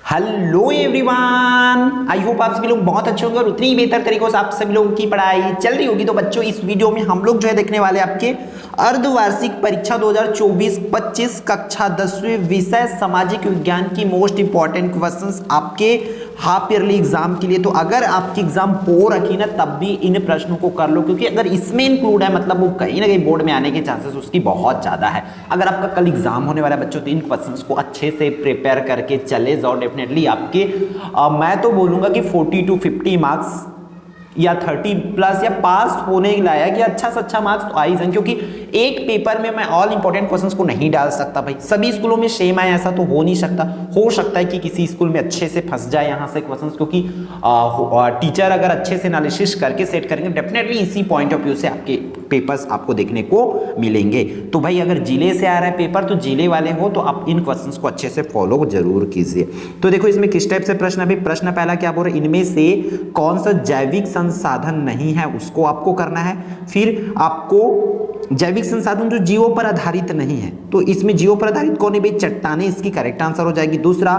Hello everyone, I hope आप सभी लोग बहुत अच्छे होंगे और उतनी ही बेहतर तरीकों से आप सभी लोगों की पढ़ाई चल रही होगी। तो बच्चों, इस वीडियो में हम लोग जो है देखने वाले आपके अर्धवार्षिक परीक्षा 2024-25 कक्षा 10वीं विषय सामाजिक विज्ञान की मोस्ट इंपॉर्टेंट क्वेश्चंस आपके हाफ ईयरली एग्जाम के लिए। तो अगर आपकी एग्जाम हो रखी ना तब भी इन प्रश्नों को कर लो, क्योंकि अगर इसमें इंक्लूड है मतलब वो कहीं ना कहीं बोर्ड में आने के चांसेस उसकी बहुत ज्यादा है। अगर आपका कल एग्जाम होने वाला है बच्चों तो इन क्वेश्चंस को अच्छे से प्रिपेयर करके चले जाओ। डेफिनेटली आपके मैं तो बोलूंगा कि 40 to 50 मार्क्स या 30 प्लस या पास होने लायक या अच्छा से अच्छा मार्क्स तो आ ही जाएंगे, क्योंकि एक पेपर में मैं ऑल इंपॉर्टेंट क्वेश्चंस को नहीं डाल सकता भाई। सभी स्कूलों में सेम आए ऐसा तो हो नहीं सकता। हो सकता है कि किसी स्कूल में अच्छे से फंस जाए यहाँ से क्वेश्चंस, क्योंकि टीचर अगर अच्छे से एनालिसिस करके सेट करेंगे डेफिनेटली इसी पॉइंट ऑफ व्यू से आपके पेपर्स आपको देखने को मिलेंगे। तो भाई अगर जिले से आ रहा है पेपर तो जिले वाले हो तो आप इन क्वेश्चंस को अच्छे से फॉलो जरूर कीजिए। तो देखो इसमें किस टाइप से प्रश्न, अभी प्रश्न पहला क्या बोल रहा है, इनमें से कौन सा जैविक संसाधन नहीं है उसको आपको करना है। फिर आपको जैविक संसाधन जो जीवों पर आधारित नहीं है, तो इसमें जीवों पर आधारित कौन है भाई, चट्टानें इसकी करेक्ट आंसर हो जाएगी। दूसरा,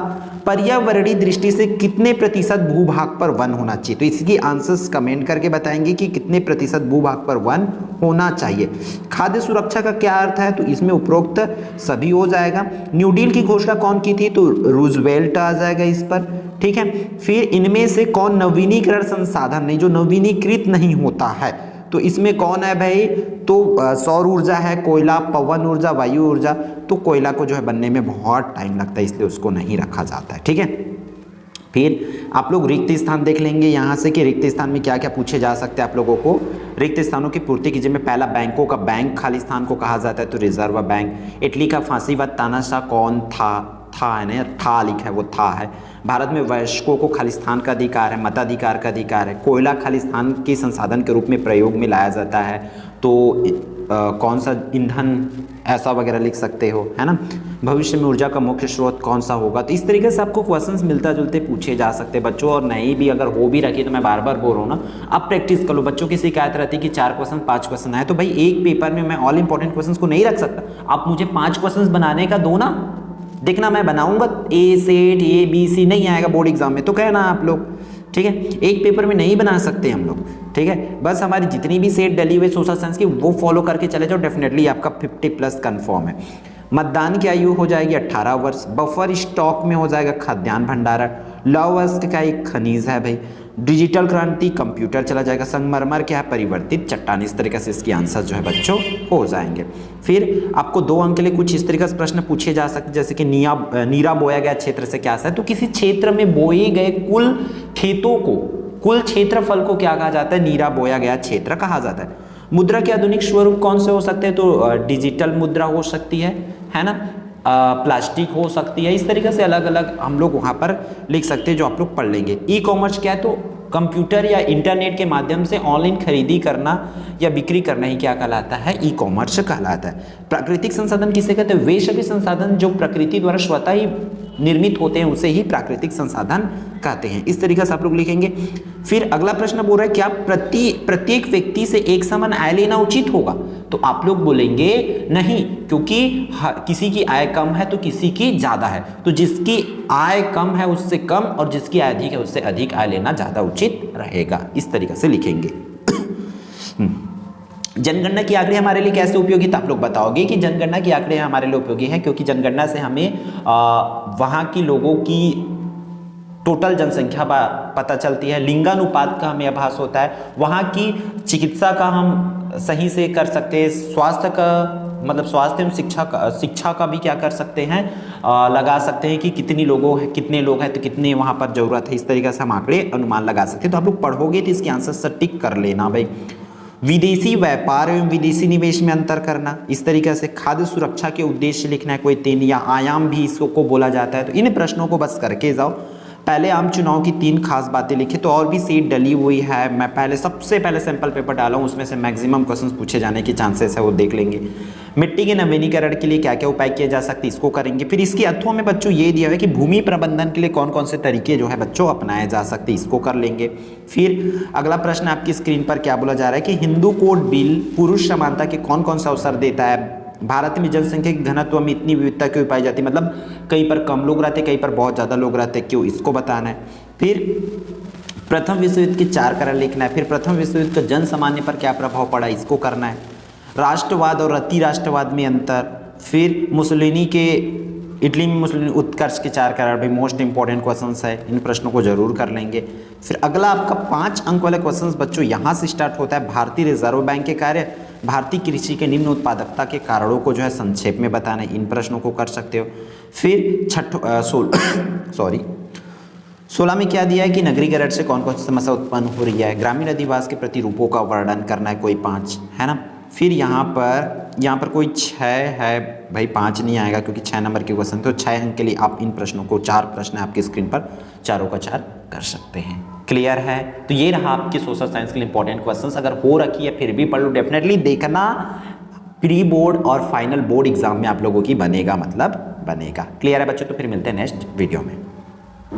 पर्यावरणीय दृष्टि से कितने प्रतिशत भूभाग पर वन होना चाहिए, तो इसकी आंसर्स कमेंट करके बताएंगे कि कितने प्रतिशत भूभाग पर वन होना चाहिए। खाद्य सुरक्षा का क्या अर्थ है, तो इसमें उपरोक्त सभी हो जाएगा। न्यू डील की घोषणा कौन की थी, तो रूजवेल्ट आ जाएगा इस पर, ठीक है। फिर इनमें से कौन नवीनीकरण संसाधन नहीं, जो नवीनीकृत नहीं होता है, तो इसमें कौन है भाई, तो सौर ऊर्जा है, कोयला, पवन ऊर्जा, वायु ऊर्जा। तो कोयला को जो है बनने में बहुत टाइम लगता है इसलिए उसको नहीं रखा जाता है, ठीक है। फिर आप लोग रिक्त स्थान देख लेंगे यहाँ से कि रिक्त स्थान में क्या क्या पूछे जा सकते हैं आप लोगों को। रिक्त स्थानों की पूर्ति कीजिए में पहला, बैंकों का बैंक खाली स्थान को कहा जाता है तो रिजर्व बैंक। इटली का फांसीवाद तानाशाह कौन था है ना, था लिखा है वो था है। भारत में वयस्कों को खालिस्तान का अधिकार है, मताधिकार का अधिकार है। कोयला खालिस्तान के संसाधन के रूप में प्रयोग में लाया जाता है, तो कौन सा ईंधन ऐसा वगैरह लिख सकते हो, है ना। भविष्य में ऊर्जा का मुख्य स्रोत कौन सा होगा, तो इस तरीके से आपको क्वेश्चंस मिलता जुलते पूछे जा सकते हैं बच्चों। और नहीं भी अगर हो भी रखी तो मैं बार बार बोल रहा हूँ ना, अब प्रैक्टिस कर लो। बच्चों की शिकायत रहती है कि 4 क्वेश्चन 5 क्वेश्चन आए, तो भाई एक पेपर में मैं ऑल इंपॉर्टेंट क्वेश्चन को नहीं रख सकता। आप मुझे 5 क्वेश्चन बनाने का दो ना, देखना मैं बनाऊंगा ए सेट ए बी सी नहीं आएगा बोर्ड एग्जाम में तो कहना आप लोग, ठीक है। एक पेपर में नहीं बना सकते हम लोग, ठीक है। बस हमारी जितनी भी सेट डली हुई सोशल साइंस की वो फॉलो करके चले जाओ, डेफिनेटली आपका 50 प्लस कंफर्म है। मतदान की आयु हो जाएगी 18 वर्ष। बफर स्टॉक में हो जाएगा खाद्यान्न भंडारण। लौह का एक खनिज है भाई। डिजिटल क्रांति, कंप्यूटर चला जाएगा। संगमरमर क्या है, परिवर्तित चट्टान। इस तरीके से इसकी आंसर जो है बच्चों हो जाएंगे। फिर आपको 2 अंक के लिए कुछ इस तरीके से प्रश्न पूछे जा सकते, जैसे कि नीरा बोया गया क्षेत्र से क्या है, तो किसी क्षेत्र में बोए गए कुल खेतों को, कुल क्षेत्रफल को क्या कहा जाता है, नीरा बोया गया क्षेत्र कहा जाता है। मुद्रा के आधुनिक स्वरूप कौन से हो सकते हैं, तो डिजिटल मुद्रा हो सकती है ना, प्लास्टिक हो सकती है। इस तरीके से अलग अलग हम लोग वहाँ पर लिख सकते हैं जो आप लोग पढ़ लेंगे। ई कॉमर्स क्या है, तो कंप्यूटर या इंटरनेट के माध्यम से ऑनलाइन खरीदी करना या बिक्री करना ही क्या कहलाता है, ई कॉमर्स कहलाता है। प्राकृतिक संसाधन किसे कहते हैं, वे सभी संसाधन जो प्रकृति द्वारा स्वतः ही निर्मित होते हैं उसे ही प्राकृतिक संसाधन कहते हैं। इस तरीके से आप लोग लिखेंगे। फिर अगला प्रश्न बोल रहा है क्या प्रत्येक व्यक्ति से एक समान आय लेना उचित होगा, तो आप लोग बोलेंगे नहीं, क्योंकि किसी की आय कम है तो किसी की ज्यादा है, तो जिसकी आय कम है उससे कम और जिसकी आय अधिक है उससे अधिक आय लेना ज्यादा उचित रहेगा। इस तरीके से लिखेंगे। जनगणना की आंकड़े हमारे लिए कैसे उपयोगी, तो आप लोग बताओगे कि जनगणना की आंकड़े हमारे लिए उपयोगी है, क्योंकि जनगणना से हमें वहाँ की लोगों की टोटल जनसंख्या पता चलती है। लिंगानुपात का हमें आभास होता है। वहाँ की चिकित्सा का हम सही से कर सकते हैं। स्वास्थ्य का मतलब स्वास्थ्य एवं शिक्षा का भी क्या कर सकते हैं, लगा सकते हैं कि कितने लोग हैं तो कितने वहाँ पर जरूरत है। इस तरीके से हम आंकड़े अनुमान लगा सकते हैं। तो आप लोग पढ़ोगे तो इसके आंसर से टिक कर लेना भाई। विदेशी व्यापार एवं विदेशी निवेश में अंतर करना, इस तरीके से खाद्य सुरक्षा के उद्देश्य लिखना है, कोई 3 या आयाम भी इसको बोला जाता है। तो इन प्रश्नों को बस करके जाओ। पहले आम चुनाव की 3 खास बातें लिखे, तो और भी सीट डली हुई है। मैं सबसे पहले सैंपल पेपर डाला हूँ, उसमें से मैक्सिमम क्वेश्चंस पूछे जाने के चांसेस है वो देख लेंगे। मिट्टी के नवीनीकरण के लिए क्या क्या उपाय किए जा सकते हैं इसको करेंगे। फिर इसके अर्थों में बच्चों ये दिया हुआ है कि भूमि प्रबंधन के लिए कौन कौन से तरीके जो है बच्चों अपनाए जा सकते हैं, इसको कर लेंगे। फिर अगला प्रश्न आपकी स्क्रीन पर क्या बोला जा रहा है कि हिंदू कोड बिल पुरुष समानता के कौन कौन सा अवसर देता है, भारत में जनसंख्या के घनत्व में इतनी विविधता क्यों पाई जाती है, मतलब कहीं पर कम लोग रहते, कहीं पर बहुत ज़्यादा लोग रहते, क्यों, इसको बताना है। फिर प्रथम विश्व युद्ध के 4 कारण लिखना है। फिर प्रथम विश्व युद्ध का जन सामान्य पर क्या प्रभाव पड़ा, इसको करना है। राष्ट्रवाद और अति राष्ट्रवाद में अंतर। फिर मुसोलिनी के, इटली में मुसोलिनी उत्कर्ष के 4 कारण भी मोस्ट इंपॉर्टेंट क्वेश्चंस है, इन प्रश्नों को जरूर कर लेंगे। फिर अगला आपका 5 अंक वाला क्वेश्चंस बच्चों यहाँ से स्टार्ट होता है। भारतीय रिजर्व बैंक के कार्य, भारतीय कृषि के निम्न उत्पादकता के कारणों को जो है संक्षेप में बताना है, इन प्रश्नों को कर सकते हो। फिर 16 में क्या दिया है कि नगरीकरण से कौन कौन सी समस्या उत्पन्न हो रही है, ग्रामीण अधिवास के प्रतिरूपों का वर्णन करना है, कोई 5 है ना। फिर यहाँ पर कोई 6 है भाई, 5 नहीं आएगा क्योंकि 6 नंबर के क्वेश्चन, तो 6 अंक के लिए आप इन प्रश्नों को, 4 प्रश्न आपकी स्क्रीन पर चारों का 4 कर सकते हैं। क्लियर है? तो ये रहा आपके सोशल साइंस के लिए इंपॉर्टेंट क्वेश्चंस। अगर हो रखी है फिर भी पढ़ लो, डेफिनेटली देखना, प्री बोर्ड और फाइनल बोर्ड एग्जाम में आप लोगों की बनेगा, मतलब बनेगा। क्लियर है बच्चों? तो फिर मिलते हैं नेक्स्ट वीडियो में।